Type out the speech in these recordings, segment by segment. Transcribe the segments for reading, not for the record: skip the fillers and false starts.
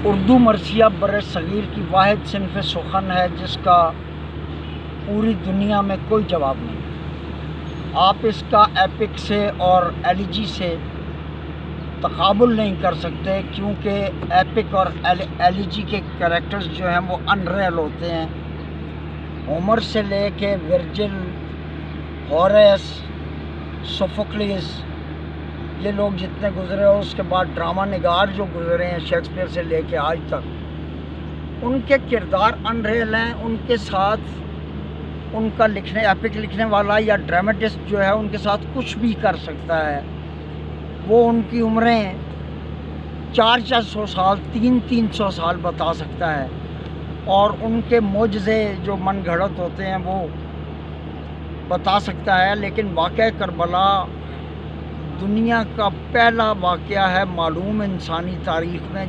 اردو مرثیہ بر صغیر کی واحد صنف سخن ہے جس کا پوری دنیا میں کوئی جواب نہیں۔ آپ اس کا ایپک سے اور ایلیجی سے تقابل نہیں کر سکتے، کیونکہ ایپک اور ایلیجی کے کریکٹرز جو ہیں وہ ان ریئل ہوتے ہیں۔ ہومر سے لے کے ورجل، ہوریس، سوفوکلیس، یہ لوگ جتنے گزرے ہو، اس کے بعد ڈرامہ نگار جو گزرے ہیں شیکسپیئر سے لے کے آج تک، ان کے کردار ان ریئل ہیں۔ ان کے ساتھ ان کا ایپک لکھنے والا یا ڈرامٹسٹ جو ہے ان کے ساتھ کچھ بھی کر سکتا ہے۔ وہ ان کی عمریں 400 سال 300 سال بتا سکتا ہے، اور ان کے معجزے جو من گھڑت ہوتے ہیں وہ بتا سکتا ہے۔ لیکن واقعہ کربلا دنیا کا پہلا واقعہ ہے معلوم انسانی تاریخ میں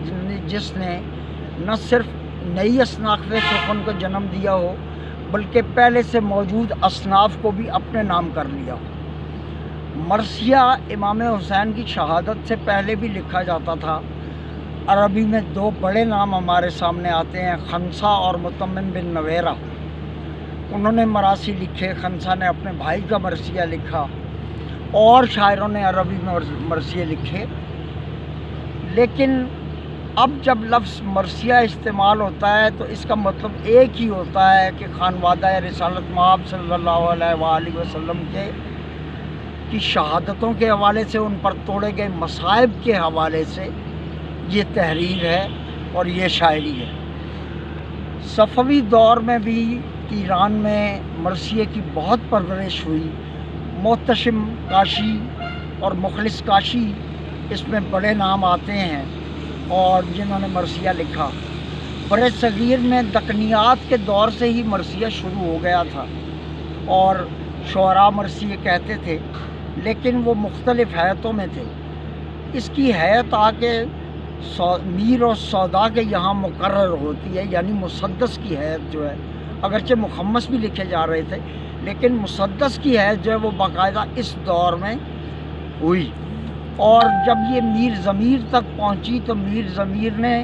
جس نے نہ صرف نئی اصناف سخن کو جنم دیا ہو، بلکہ پہلے سے موجود اصناف کو بھی اپنے نام کر لیا ہو۔ مرثیہ امام حسین کی شہادت سے پہلے بھی لکھا جاتا تھا۔ عربی میں 2 بڑے نام ہمارے سامنے آتے ہیں، خنسا اور متمم بن نویرہ۔ انہوں نے مراثی لکھے، خنسا نے اپنے بھائی کا مرثیہ لکھا، اور شاعروں نے عربی میں مرثیے لکھے۔ لیکن اب جب لفظ مرثیہ استعمال ہوتا ہے تو اس کا مطلب ایک ہی ہوتا ہے کہ خانوادہ رسالت مآب صلی اللہ علیہ وآلہ وسلم کی شہادتوں کے حوالے سے، ان پر توڑے گئے مصائب کے حوالے سے یہ تحریر ہے اور یہ شاعری ہے۔ صفوی دور میں بھی ایران میں مرثیے کی بہت پرورش ہوئی۔ محتشم کاشی اور مخلص کاشی اس میں بڑے نام آتے ہیں اور جنہوں نے مرثیہ لکھا۔ بر صغیر میں دکنیات کے دور سے ہی مرثیہ شروع ہو گیا تھا، اور شعراء مرثیے کہتے تھے، لیکن وہ مختلف حیتوں میں تھے۔ اس کی حیت آ کے میر و سودا کے یہاں مقرر ہوتی ہے، یعنی مسدس کی حیت جو ہے، اگرچہ مخمس بھی لکھے جا رہے تھے، لیکن مسدس کی حیث جو ہے وہ باقاعدہ اس دور میں ہوئی۔ اور جب یہ میر ضمیر تک پہنچی تو میر ضمیر نے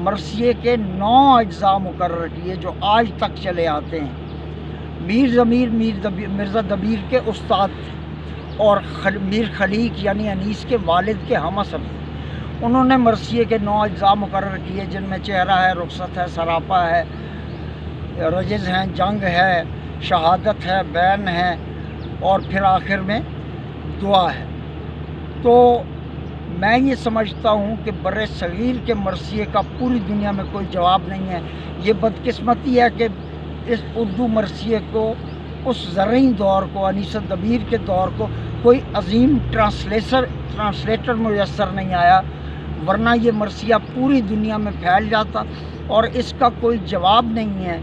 مرثیے کے 9 اجزاء مقرر کیے جو آج تک چلے آتے ہیں۔ میر ضمیر مرزا دبیر کے استاد تھے، اور میر خلیق یعنی انیس کے والد کے ہم اثر تھے۔ انہوں نے مرثیے کے 9 اجزاء مقرر کیے، جن میں چہرہ ہے، رخصت ہے، سراپا ہے، رجز ہیں، جنگ ہے، شہادت ہے، بین ہے، اور پھر آخر میں دعا ہے۔ تو میں یہ سمجھتا ہوں کہ بر صغیر کے مرثیے کا پوری دنیا میں کوئی جواب نہیں ہے۔ یہ بدقسمتی ہے کہ اس اردو مرثیے کو، اس زرعی دور کو، انیس دبیر کے دور کو کوئی عظیم ٹرانسلیٹر میسر نہیں آیا، ورنہ یہ مرثیہ پوری دنیا میں پھیل جاتا، اور اس کا کوئی جواب نہیں ہے۔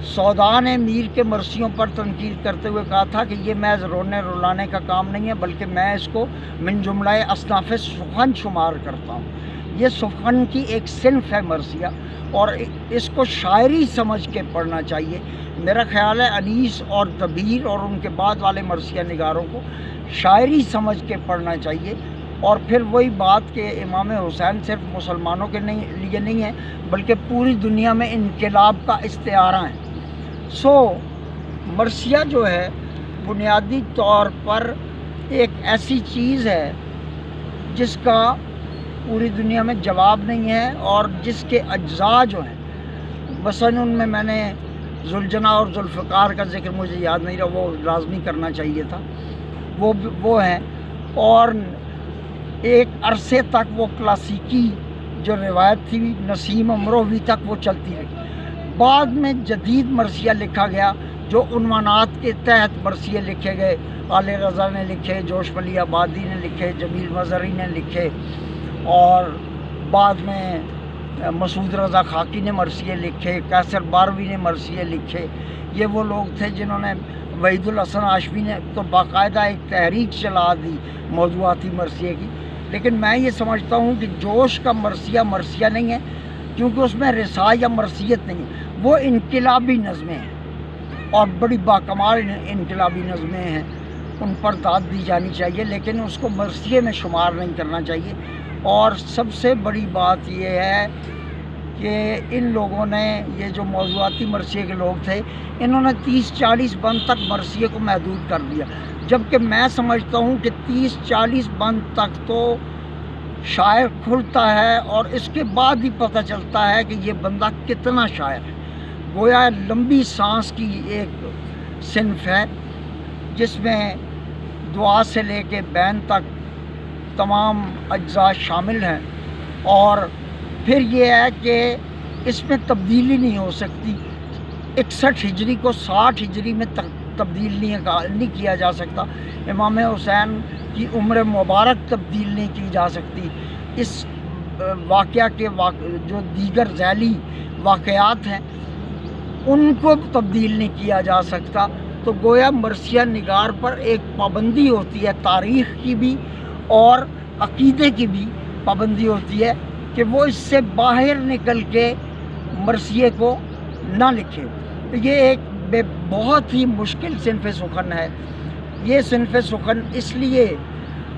سودا نے میر کے مرثیوں پر تنقید کرتے ہوئے کہا تھا کہ یہ محض رونے رلانے کا کام نہیں ہے، بلکہ میں اس کو من جملہ اصناف سخن شمار کرتا ہوں۔ یہ سخن کی ایک صنف ہے مرثیہ، اور اس کو شاعری سمجھ کے پڑھنا چاہیے۔ میرا خیال ہے انیس اور دبیر اور ان کے بعد والے مرثیہ نگاروں کو شاعری سمجھ کے پڑھنا چاہیے۔ اور پھر وہی بات کہ امام حسین صرف مسلمانوں کے لیے نہیں ہے، بلکہ پوری دنیا میں انقلاب کا استعارہ ہے۔ مرثیہ جو ہے بنیادی طور پر ایک ایسی چیز ہے جس کا پوری دنیا میں جواب نہیں ہے، اور جس کے اجزاء جو ہیں، مثلاً ان میں نے ذوالجناح اور ذوالفقار کا ذکر مجھے یاد نہیں رہا، وہ لازمی کرنا چاہیے تھا، وہ ہیں۔ اور ایک عرصے تک وہ کلاسیکی جو روایت تھی نسیم امروی تک وہ چلتی رہی۔ بعد میں جدید مرثیہ لکھا گیا، جو عنوانات کے تحت مرثیے لکھے گئے۔ آل رضا نے لکھے، جوش ملی آبادی نے لکھے، جمیل مظہری نے لکھے، اور بعد میں مسعود رضا خاکی نے مرثیے لکھے، قیصر باروی نے مرثیے لکھے۔ یہ وہ لوگ تھے جنہوں نے، وحید الحسن ہاشمی نے تو باقاعدہ ایک تحریک چلا دی موضوعاتی مرثیے کی۔ لیکن میں یہ سمجھتا ہوں کہ جوش کا مرثیہ مرثیہ نہیں ہے، کیونکہ اس میں رسا یا مرثیت نہیں ہے، وہ انقلابی نظمیں ہیں، اور بڑی باکمال انقلابی نظمیں ہیں، ان پر داد دی جانی چاہیے، لیکن اس کو مرثیے میں شمار نہیں کرنا چاہیے۔ اور سب سے بڑی بات یہ ہے کہ ان لوگوں نے، یہ جو موضوعاتی مرثیے کے لوگ تھے، انہوں نے 30-40 بند تک مرثیے کو محدود کر دیا، جبکہ میں سمجھتا ہوں کہ 30-40 بند تک تو شاعر کھلتا ہے اور اس کے بعد ہی پتہ چلتا ہے کہ یہ بندہ کتنا شاعر ہے۔ گویا لمبی سانس کی ایک صنف ہے جس میں دعا سے لے کے بین تک تمام اجزاء شامل ہیں، اور پھر یہ ہے کہ اس میں تبدیلی نہیں ہو سکتی۔ 61 ہجری کو 60 ہجری میں تبدیل نہیں کیا جا سکتا، امام حسین کی عمر مبارک تبدیل نہیں کی جا سکتی، اس واقعہ کے جو دیگر ذیلی واقعات ہیں ان کو تبدیل نہیں کیا جا سکتا۔ تو گویا مرثیہ نگار پر ایک پابندی ہوتی ہے، تاریخ کی بھی اور عقیدے کی بھی پابندی ہوتی ہے کہ وہ اس سے باہر نکل کے مرثیے کو نہ لکھے۔ یہ ایک بہت ہی مشکل صنف سخن ہے۔ یہ صنف سخن اس لیے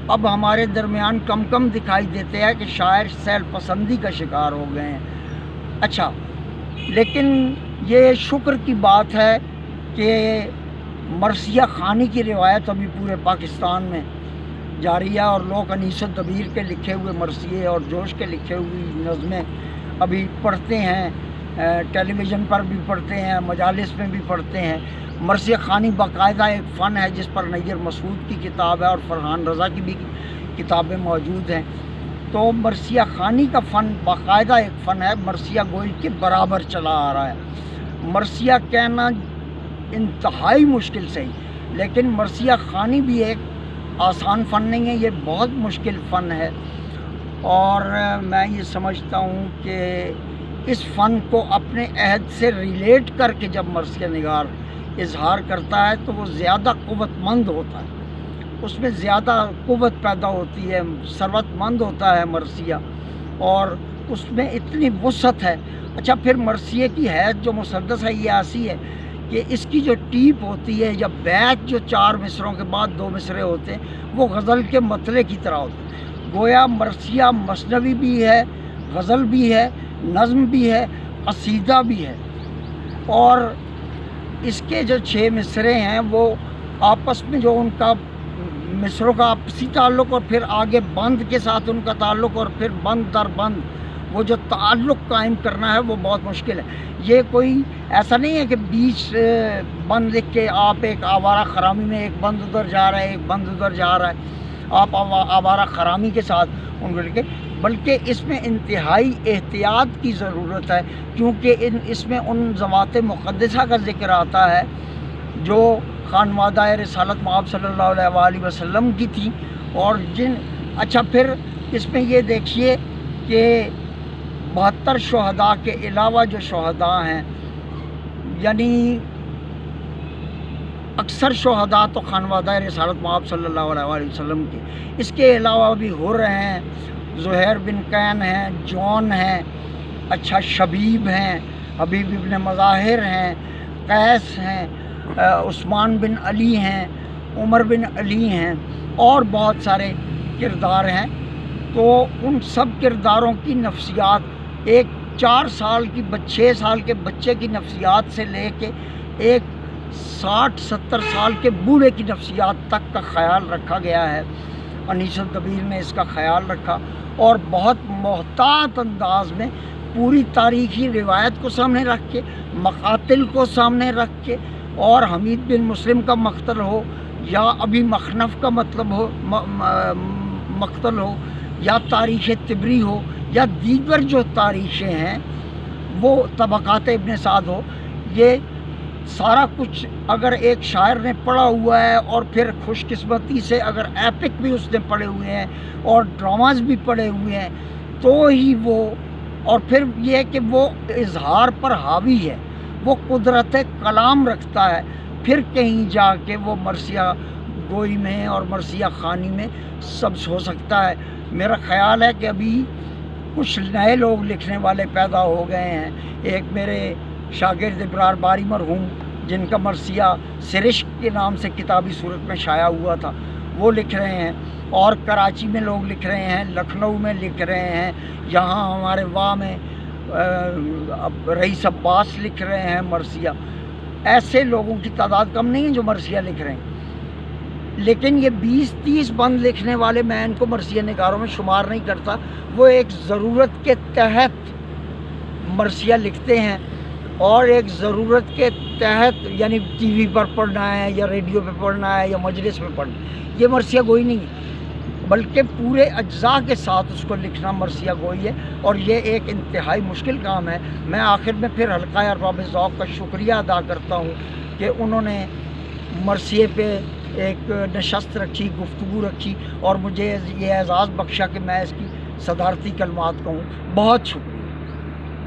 اب ہمارے درمیان کم دکھائی دیتے ہیں کہ شاعر سیل پسندی کا شکار ہو گئے ہیں۔ اچھا، لیکن یہ شکر کی بات ہے کہ مرثیہ خوانی کی روایت ابھی پورے پاکستان میں جاری ہے، اور لوگ انیس الدبیر کے لکھے ہوئے مرثیے اور جوش کے لکھے ہوئی نظمیں ابھی پڑھتے ہیں، ٹیلی ویژن پر بھی پڑھتے ہیں، مجالس میں بھی پڑھتے ہیں۔ مرثیہ خوانی باقاعدہ ایک فن ہے جس پر نیر مسعود کی کتاب ہے اور فرحان رضا کی بھی کتابیں موجود ہیں۔ تو مرثیہ خوانی کا فن باقاعدہ ایک فن ہے، مرثیہ گوئی کے برابر چلا آ رہا ہے۔ مرثیہ کہنا انتہائی مشکل سے ہی، لیکن مرثیہ خوانی بھی ایک آسان فن نہیں ہے، یہ بہت مشکل فن ہے، اور میں یہ سمجھتا ہوں کہ اس فن کو اپنے عہد سے ریلیٹ کر کے جب مرثیہ نگار اظہار کرتا ہے تو وہ زیادہ قوت مند ہوتا ہے، اس میں زیادہ قوت پیدا ہوتی ہے، ثروت مند ہوتا ہے مرثیہ، اور اس میں اتنی وسعت ہے۔ اچھا، پھر مرثیے کی حیث جو مسدس ہے یہ ایسی ہے کہ اس کی جو ٹیپ ہوتی ہے یا بیت جو 4 مصروں کے بعد 2 مصرے ہوتے ہیں وہ غزل کے مطلع کی طرح ہوتے ہیں۔ گویا مرثیہ مثنوی بھی ہے، غزل بھی ہے، نظم بھی ہے، قصیدہ بھی ہے، اور اس کے جو 6 مصرے ہیں وہ آپس میں جو ان کا مصروں کا آپسی تعلق، اور پھر آگے بند کے ساتھ ان کا تعلق، اور پھر بند در بند وہ جو تعلق قائم کرنا ہے وہ بہت مشکل ہے۔ یہ کوئی ایسا نہیں ہے کہ بیچ بند لکھ کے آپ ایک آوارہ خرامی میں ایک بند ادھر جا رہا ہے ایک بند ادھر جا رہا ہے، آپ آوارہ خرامی کے ساتھ ان کو لکھیں، بلکہ اس میں انتہائی احتیاط کی ضرورت ہے، کیونکہ اس میں ان ذوات مقدسہ کا ذکر آتا ہے جو خانوادہ رسالت مآب صلی اللہ علیہ وآلہ وسلم کی تھی، اور اچھا، پھر اس میں یہ دیکھیے کہ 72 شہداء کے علاوہ جو شہداء ہیں، یعنی اکثر شہداء تو خانوادہ رسالت مآب صلی اللہ علیہ وآلہ وسلم کے، اس کے علاوہ بھی حر ہیں، زہیر بن قین ہیں، جون ہیں، اچھا شبیب ہیں، حبیب ابن مظاہر ہیں، قیس ہیں، عثمان بن علی ہیں، عمر بن علی ہیں، اور بہت سارے کردار ہیں۔ تو ان سب کرداروں کی نفسیات ایک 4 سال کی 6 سال کے بچے کی نفسیات سے لے کے ایک 60-70 سال کے بوڑھے کی نفسیات تک کا خیال رکھا گیا ہے۔ انیس الدبیر نے اس کا خیال رکھا، اور بہت محتاط انداز میں پوری تاریخی روایت کو سامنے رکھ کے، مقاتل کو سامنے رکھ کے، اور حمید بن مسلم کا مقتل ہو، یا ابھی مخنف کا مقتل ہو، یا تاریخ طبری ہو، یا دیگر جو تاریخیں ہیں وہ طبقات ابن سعد ہو، یہ سارا کچھ اگر ایک شاعر نے پڑھا ہوا ہے، اور پھر خوش قسمتی سے اگر ایپک بھی اس نے پڑھے ہوئے ہیں اور ڈراماز بھی پڑھے ہوئے ہیں، تو ہی وہ، اور پھر یہ کہ وہ اظہار پر حاوی ہے، وہ قدرت کلام رکھتا ہے، پھر کہیں جا کے وہ مرثیہ گوئی میں اور مرثیہ خوانی میں سبز ہو سکتا ہے۔ میرا خیال ہے کہ ابھی کچھ نئے لوگ لکھنے والے پیدا ہو گئے ہیں، ایک میرے شاگرد ابرار باری مرحوم جن کا مرثیہ سرشک کے نام سے کتابی صورت میں شائع ہوا تھا، وہ لکھ رہے ہیں، اور کراچی میں لوگ لکھ رہے ہیں، لکھنؤ میں لکھ رہے ہیں، یہاں ہمارے واہ میں اب رئیس عباس لکھ رہے ہیں مرثیہ. ایسے لوگوں کی تعداد کم نہیں ہے جو مرثیہ لکھ رہے ہیں. لیکن یہ 20-30 بند لکھنے والے میں ان کو مرثیہ نگاروں میں شمار نہیں کرتا. وہ ایک ضرورت کے تحت مرثیہ لکھتے ہیں اور ایک ضرورت کے تحت یعنی ٹی وی پر پڑھنا ہے یا ریڈیو پہ پڑھنا ہے یا مجلس میں پڑھنا ہے. یہ مرثیہ گوئی نہیں ہے بلکہ پورے اجزاء کے ساتھ اس کو لکھنا مرثیہ گوئی ہے. اور یہ ایک انتہائی مشکل کام ہے. میں آخر میں پھر حلقہ ارباب ذوق کا شکریہ ادا کرتا ہوں کہ انہوں نے مرثیے پہ ایک نشست رکھی, گفتگو رکھی اور مجھے یہ اعزاز بخشا کہ میں اس کی صدارتی کلمات کہوں. بہت شکریہ.